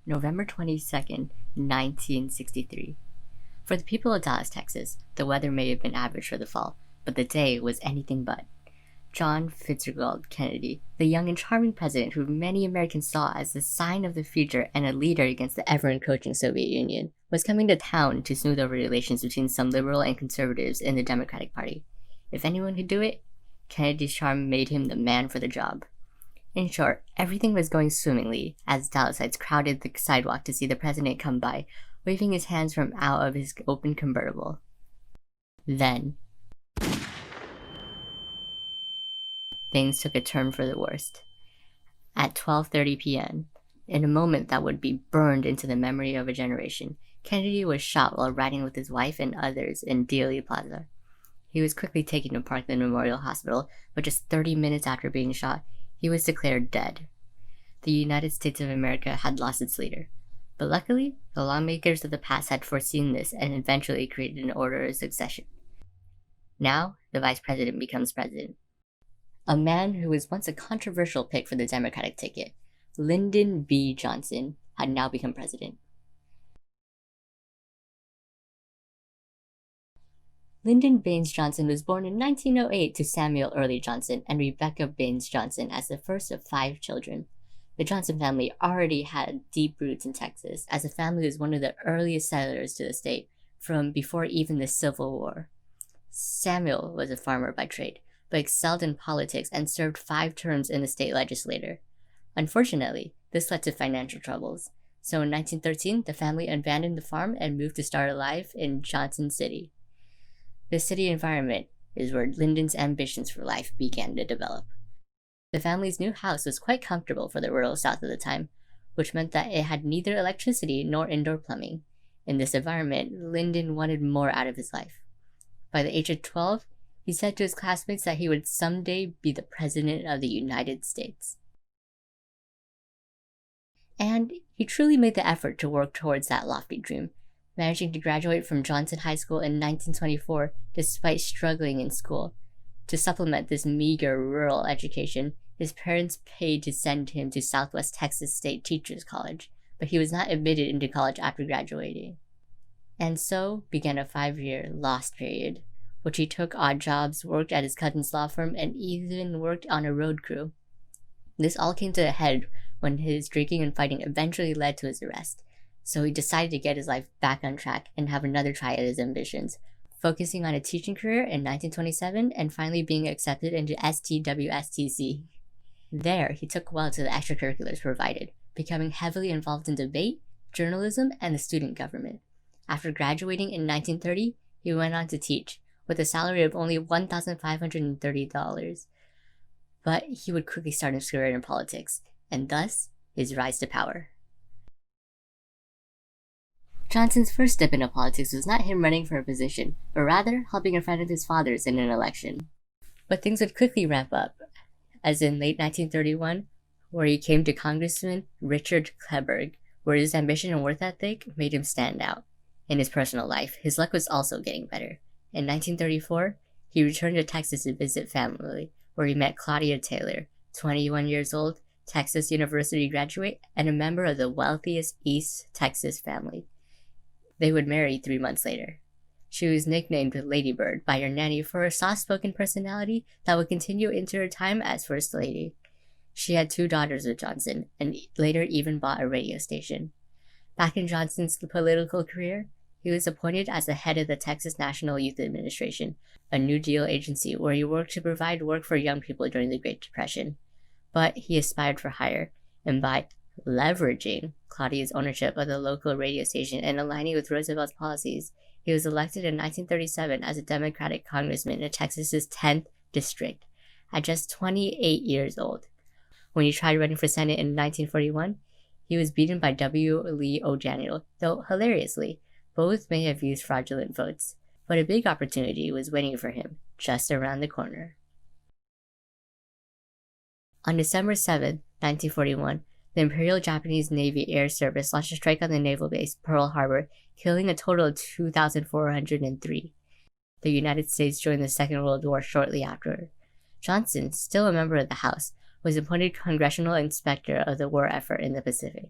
November 22nd, 1963. For the people of Dallas, Texas, the weather may have been average for the fall, but the day was anything but. John Fitzgerald Kennedy, the young and charming president who many Americans saw as the sign of the future and a leader against the ever-encroaching Soviet Union, was coming to town to smooth over relations between some liberal and conservatives in the Democratic Party. If anyone could do it, Kennedy's charm made him the man for the job. In short, everything was going swimmingly as Dallasites crowded the sidewalk to see the president come by, waving his hands from out of his open convertible. Then, things took a turn for the worst. At 12:30 p.m., in a moment that would be burned into the memory of a generation, Kennedy was shot while riding with his wife and others in Dealey Plaza. He was quickly taken to Parkland Memorial Hospital, but just 30 minutes after being shot, he was declared dead. The United States of America had lost its leader. But luckily, the lawmakers of the past had foreseen this and eventually created an order of succession. Now, the vice president becomes president. A man who was once a controversial pick for the Democratic ticket, Lyndon B. Johnson, had now become president. Lyndon Baines Johnson was born in 1908 to Samuel Early Johnson and Rebecca Baines Johnson as the first of 5 children. The Johnson family already had deep roots in Texas, as the family was one of the earliest settlers to the state, from before even the Civil War. Samuel was a farmer by trade, but excelled in politics and served 5 terms in the state legislature. Unfortunately, this led to financial troubles, so in 1913, the family abandoned the farm and moved to start a life in Johnson City. The city environment is where Lyndon's ambitions for life began to develop. The family's new house was quite comfortable for the rural South at the time, which meant that it had neither electricity nor indoor plumbing. In this environment, Lyndon wanted more out of his life. By the age of 12, he said to his classmates that he would someday be the President of the United States. And he truly made the effort to work towards that lofty dream, managing to graduate from Johnson High School in 1924 despite struggling in school. To supplement this meager rural education, his parents paid to send him to Southwest Texas State Teachers College, but he was not admitted into college after graduating. And so began a 5-year lost period, which he took odd jobs, worked at his cousin's law firm, and even worked on a road crew. This all came to a head when his drinking and fighting eventually led to his arrest, so he decided to get his life back on track and have another try at his ambitions, focusing on a teaching career in 1927 and finally being accepted into STWSTC. There, he took well to the extracurriculars provided, becoming heavily involved in debate, journalism, and the student government. After graduating in 1930, he went on to teach, with a salary of only $1,530. But he would quickly start his career in politics, and thus, his rise to power. Johnson's first step into politics was not him running for a position, but rather helping a friend of his father's in an election. But things would quickly ramp up, as in late 1931, where he came to Congressman Richard Kleberg, where his ambition and work ethic made him stand out. In his personal life, his luck was also getting better. In 1934, he returned to Texas to visit family, where he met Claudia Taylor, 21 years old, Texas University graduate, and a member of the wealthiest East Texas family. They would marry 3 months later. She was nicknamed Lady Bird by her nanny for her soft-spoken personality that would continue into her time as First Lady. She had 2 daughters with Johnson, and later even bought a radio station. Back in Johnson's political career, he was appointed as the head of the Texas National Youth Administration, a New Deal agency where he worked to provide work for young people during the Great Depression. But he aspired for higher, and by leveraging Claudia's ownership of the local radio station and aligning with Roosevelt's policies, he was elected in 1937 as a Democratic congressman in Texas's 10th district, at just 28 years old. When he tried running for Senate in 1941, he was beaten by W. Lee O'Daniel, though hilariously, both may have used fraudulent votes. But a big opportunity was waiting for him just around the corner. On December 7, 1941, the Imperial Japanese Navy Air Service launched a strike on the naval base, Pearl Harbor, killing a total of 2,403. The United States joined the Second World War shortly after. Johnson, still a member of the House, was appointed Congressional Inspector of the war effort in the Pacific.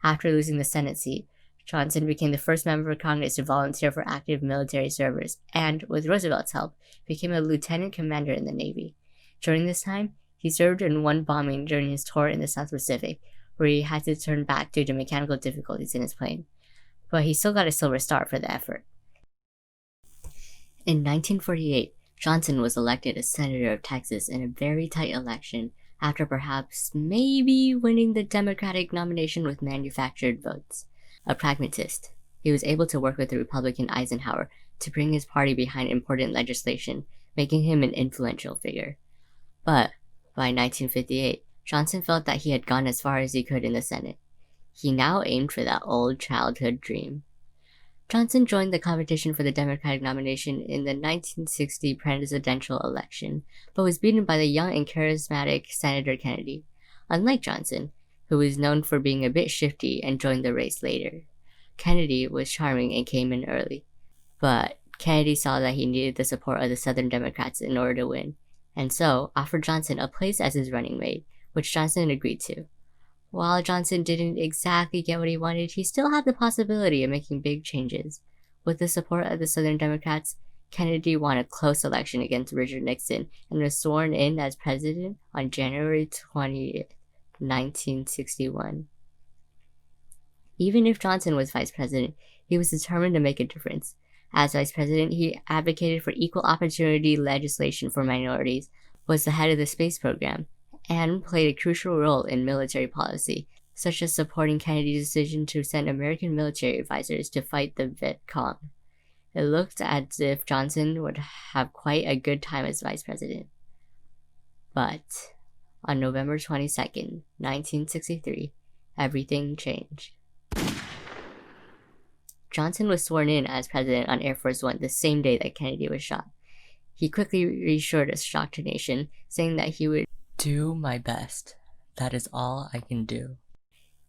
After losing the Senate seat, Johnson became the first member of Congress to volunteer for active military service and, with Roosevelt's help, became a lieutenant commander in the Navy. During this time, he served in one bombing during his tour in the South Pacific, where he had to turn back due to mechanical difficulties in his plane. But he still got a Silver Star for the effort. In 1948, Johnson was elected as Senator of Texas in a very tight election after perhaps maybe winning the Democratic nomination with manufactured votes. A pragmatist, he was able to work with the Republican Eisenhower to bring his party behind important legislation, making him an influential figure. But by 1958, Johnson felt that he had gone as far as he could in the Senate. He now aimed for that old childhood dream. Johnson joined the competition for the Democratic nomination in the 1960 presidential election, but was beaten by the young and charismatic Senator Kennedy. Unlike Johnson, who was known for being a bit shifty and joined the race later, Kennedy was charming and came in early. But Kennedy saw that he needed the support of the Southern Democrats in order to win, and so offered Johnson a place as his running mate, which Johnson agreed to. While Johnson didn't exactly get what he wanted, he still had the possibility of making big changes. With the support of the Southern Democrats, Kennedy won a close election against Richard Nixon and was sworn in as president on January 20th, 1961. Even if Johnson was vice president, he was determined to make a difference. As vice president, he advocated for equal opportunity legislation for minorities, was the head of the space program, and played a crucial role in military policy, such as supporting Kennedy's decision to send American military advisors to fight the Viet Cong. It looked as if Johnson would have quite a good time as vice president. But on November 22nd, 1963, everything changed. Johnson was sworn in as president on Air Force One the same day that Kennedy was shot. He quickly reassured a shocked nation, saying that he would do my best. That is all I can do.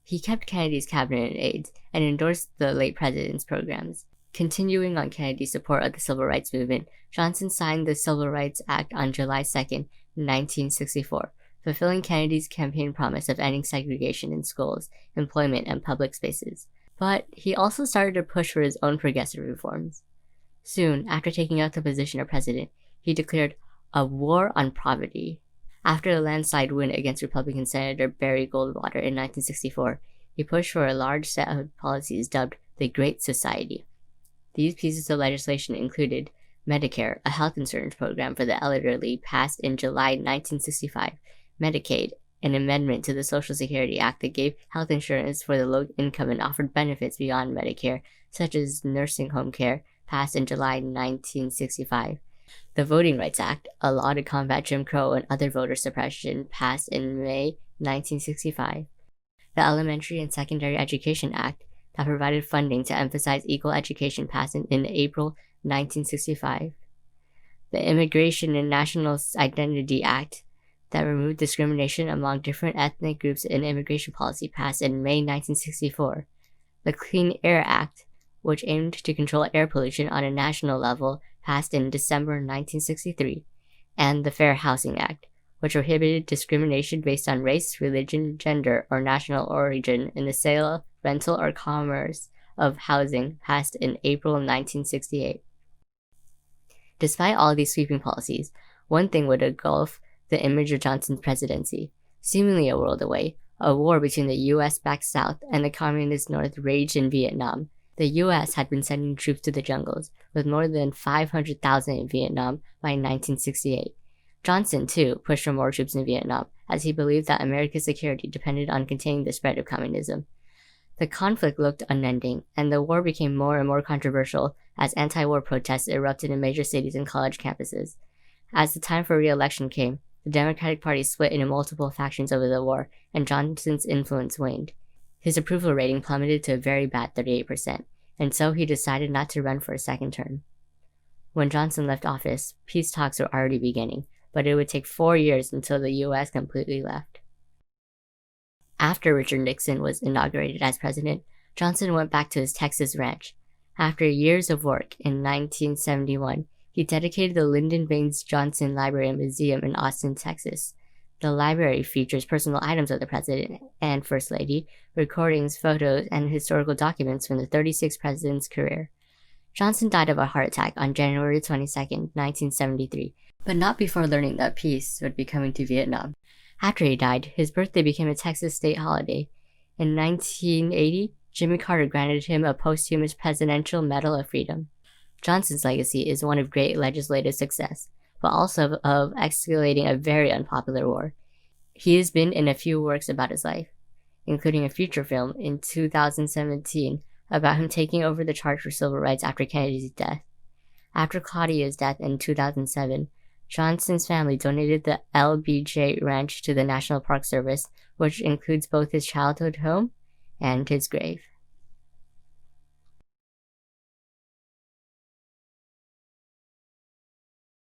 He kept Kennedy's cabinet and aides and endorsed the late president's programs. Continuing on Kennedy's support of the civil rights movement, Johnson signed the Civil Rights Act on July 2nd, 1964, fulfilling Kennedy's campaign promise of ending segregation in schools, employment, and public spaces. But he also started to push for his own progressive reforms. Soon, after taking up the position of president, he declared a war on poverty. After a landslide win against Republican Senator Barry Goldwater in 1964, he pushed for a large set of policies dubbed the Great Society. These pieces of legislation included Medicare, a health insurance program for the elderly passed in July 1965, Medicaid, an amendment to the Social Security Act that gave health insurance for the low income and offered benefits beyond Medicare, such as nursing home care, passed in July 1965. The Voting Rights Act, a law to combat Jim Crow and other voter suppression, passed in May 1965. The Elementary and Secondary Education Act, that provided funding to emphasize equal education, passed in April 1965. The Immigration and National Identity Act, that removed discrimination among different ethnic groups in immigration policy, passed in May 1964. The Clean Air Act, which aimed to control air pollution on a national level, passed in December 1963, and the Fair Housing Act, which prohibited discrimination based on race, religion, gender, or national origin in the sale, rental, or commerce of housing, passed in April 1968. Despite all these sweeping policies, one thing would engulf the image of Johnson's presidency. Seemingly a world away, a war between the US-backed South and the Communist North raged in Vietnam. The US had been sending troops to the jungles, with more than 500,000 in Vietnam by 1968. Johnson, too, pushed for more troops in Vietnam, as he believed that America's security depended on containing the spread of communism. The conflict looked unending, and the war became more and more controversial as anti-war protests erupted in major cities and college campuses. As the time for re-election came, the Democratic Party split into multiple factions over the war, and Johnson's influence waned. His approval rating plummeted to a very bad 38%, and so he decided not to run for a second term. When Johnson left office, peace talks were already beginning, but it would take 4 years until the US completely left. After Richard Nixon was inaugurated as president, Johnson went back to his Texas ranch. After years of work, in 1971, he dedicated the Lyndon Baines Johnson Library and Museum in Austin, Texas. The library features personal items of the President and First Lady, recordings, photos, and historical documents from the 36th president's career. Johnson died of a heart attack on January 22, 1973, but not before learning that peace would be coming to Vietnam. After he died, his birthday became a Texas state holiday. In 1980, Jimmy Carter granted him a posthumous Presidential Medal of Freedom. Johnson's legacy is one of great legislative success, but also of escalating a very unpopular war. He has been in a few works about his life, including a feature film in 2017 about him taking over the charge for civil rights after Kennedy's death. After Claudia's death in 2007, Johnson's family donated the LBJ Ranch to the National Park Service, which includes both his childhood home and his grave.